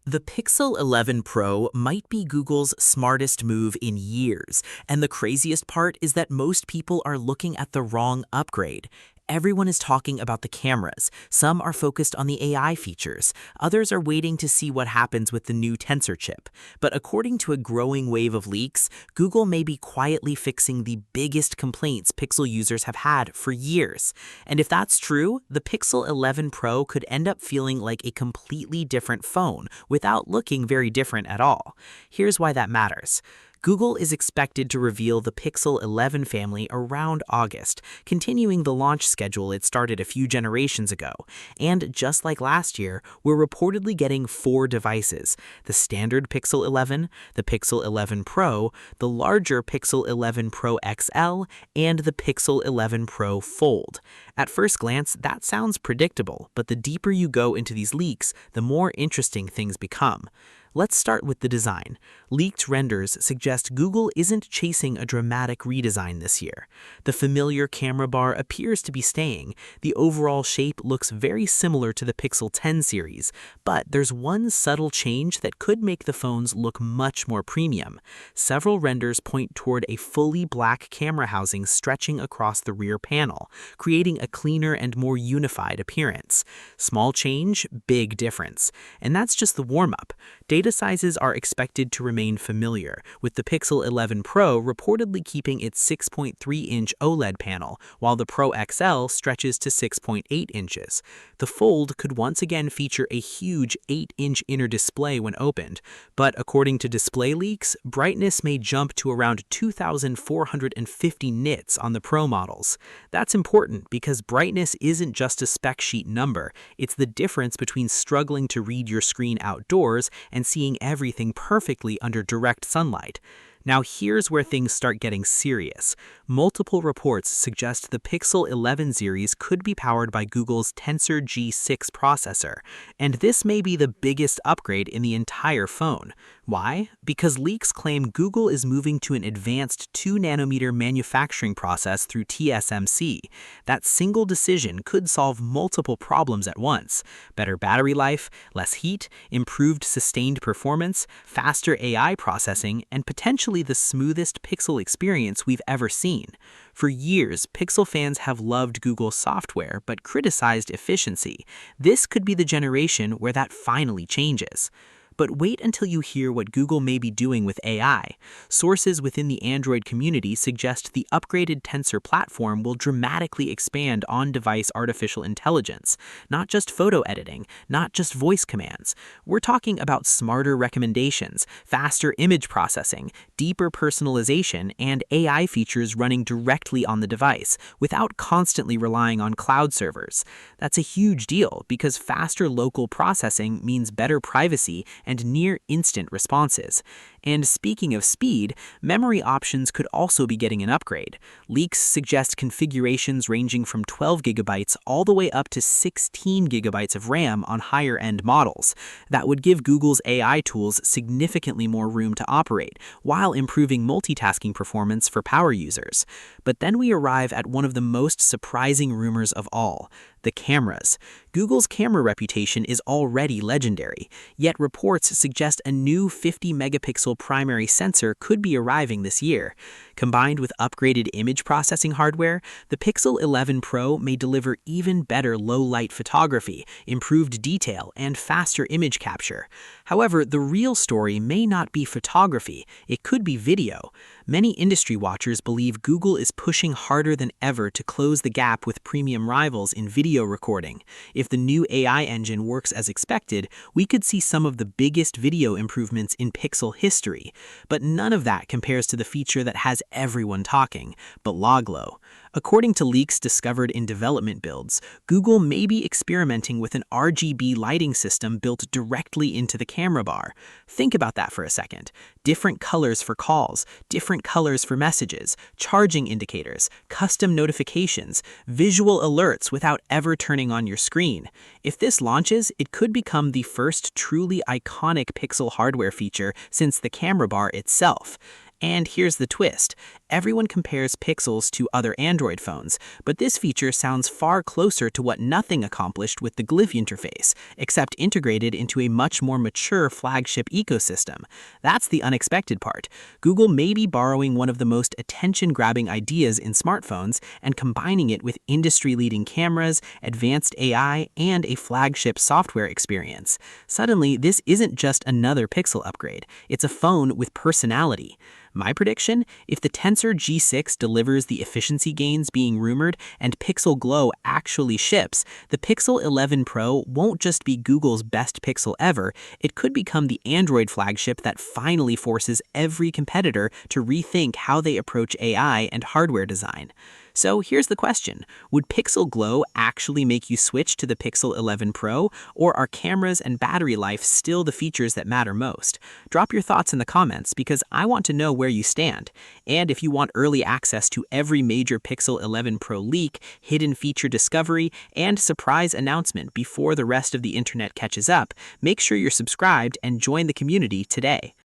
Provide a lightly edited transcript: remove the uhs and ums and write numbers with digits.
The Pixel 11 Pro might be Google's smartest move in years, and the craziest part is that most people are looking at the wrong upgrade. Everyone is talking about the cameras. Some are focused on the AI features. Others are waiting to see what happens with the new Tensor chip. But according to a growing wave of leaks, Google may be quietly fixing the biggest complaints Pixel users have had for years. And if that's true, the Pixel 11 Pro could end up feeling like a completely different phone without looking very different at all. Here's why that matters. Google is expected to reveal the Pixel 11 family around August, continuing the launch schedule it started a few generations ago. And just like last year, we're reportedly getting 4 devices: the standard Pixel 11, the Pixel 11 Pro, the larger Pixel 11 Pro XL, and the Pixel 11 Pro Fold. At first glance, that sounds predictable, but the deeper you go into these leaks, the more interesting things become. Let's start with the design. Leaked renders suggest Google isn't chasing a dramatic redesign this year. The familiar camera bar appears to be staying. The overall shape looks very similar to the Pixel 10 series, but there's one subtle change that could make the phones look much more premium. Several renders point toward a fully black camera housing stretching across the rear panel, creating a cleaner and more unified appearance. Small change, big difference. And that's just the warm-up. Data sizes are expected to remain familiar, with the Pixel 11 Pro reportedly keeping its 6.3-inch OLED panel, while the Pro XL stretches to 6.8 inches. The Fold could once again feature a huge 8-inch inner display when opened, but according to display leaks, brightness may jump to around 2,450 nits on the Pro models. That's important because brightness isn't just a spec sheet number, it's the difference between struggling to read your screen outdoors and seeing everything perfectly under direct sunlight. Now here's where things start getting serious. Multiple reports suggest the Pixel 11 series could be powered by Google's Tensor G6 processor, and this may be the biggest upgrade in the entire phone. Why? Because leaks claim Google is moving to an advanced 2-nanometer manufacturing process through TSMC. That single decision could solve multiple problems at once: better battery life, less heat, improved sustained performance, faster AI processing, and potentially the smoothest Pixel experience we've ever seen. For years, Pixel fans have loved Google's software but criticized efficiency. This could be the generation where that finally changes. But wait until you hear what Google may be doing with AI. Sources within the Android community suggest the upgraded Tensor platform will dramatically expand on-device artificial intelligence. Not just photo editing, not just voice commands. We're talking about smarter recommendations, faster image processing, deeper personalization, and AI features running directly on the device, without constantly relying on cloud servers. That's a huge deal because faster local processing means better privacy and near-instant responses. And speaking of speed, memory options could also be getting an upgrade. Leaks suggest configurations ranging from 12 gigabytes all the way up to 16 gigabytes of RAM on higher-end models. That would give Google's AI tools significantly more room to operate, while improving multitasking performance for power users. But then we arrive at one of the most surprising rumors of all: the cameras. Google's camera reputation is already legendary, yet reports suggest a new 50-megapixel primary sensor could be arriving this year. Combined with upgraded image processing hardware, the Pixel 11 Pro may deliver even better low-light photography, improved detail, and faster image capture. However, the real story may not be photography, it could be video. Many industry watchers believe Google is pushing harder than ever to close the gap with premium rivals in video recording. If the new AI engine works as expected, we could see some of the biggest video improvements in Pixel history. But none of that compares to the feature that has everyone talking: Beloglo. According to leaks discovered in development builds, Google may be experimenting with an RGB lighting system built directly into the camera bar. Think about that for a second. Different colors for calls, different colors for messages, charging indicators, custom notifications, visual alerts without ever turning on your screen. If this launches, it could become the first truly iconic Pixel hardware feature since the camera bar itself. And here's the twist. Everyone compares Pixels to other Android phones, but this feature sounds far closer to what nothing accomplished with the Glyph interface, except integrated into a much more mature flagship ecosystem. That's the unexpected part. Google may be borrowing one of the most attention-grabbing ideas in smartphones and combining it with industry-leading cameras, advanced AI, and a flagship software experience. Suddenly, this isn't just another Pixel upgrade. It's a phone with personality. My prediction? If the Tensor G6 delivers the efficiency gains being rumored and Pixel Glow actually ships, the Pixel 11 Pro won't just be Google's best Pixel ever, it could become the Android flagship that finally forces every competitor to rethink how they approach AI and hardware design. So here's the question. Would Pixel Glow actually make you switch to the Pixel 11 Pro, or are cameras and battery life still the features that matter most? Drop your thoughts in the comments because I want to know where you stand. And if you want early access to every major Pixel 11 Pro leak, hidden feature discovery, and surprise announcement before the rest of the internet catches up, make sure you're subscribed and join the community today.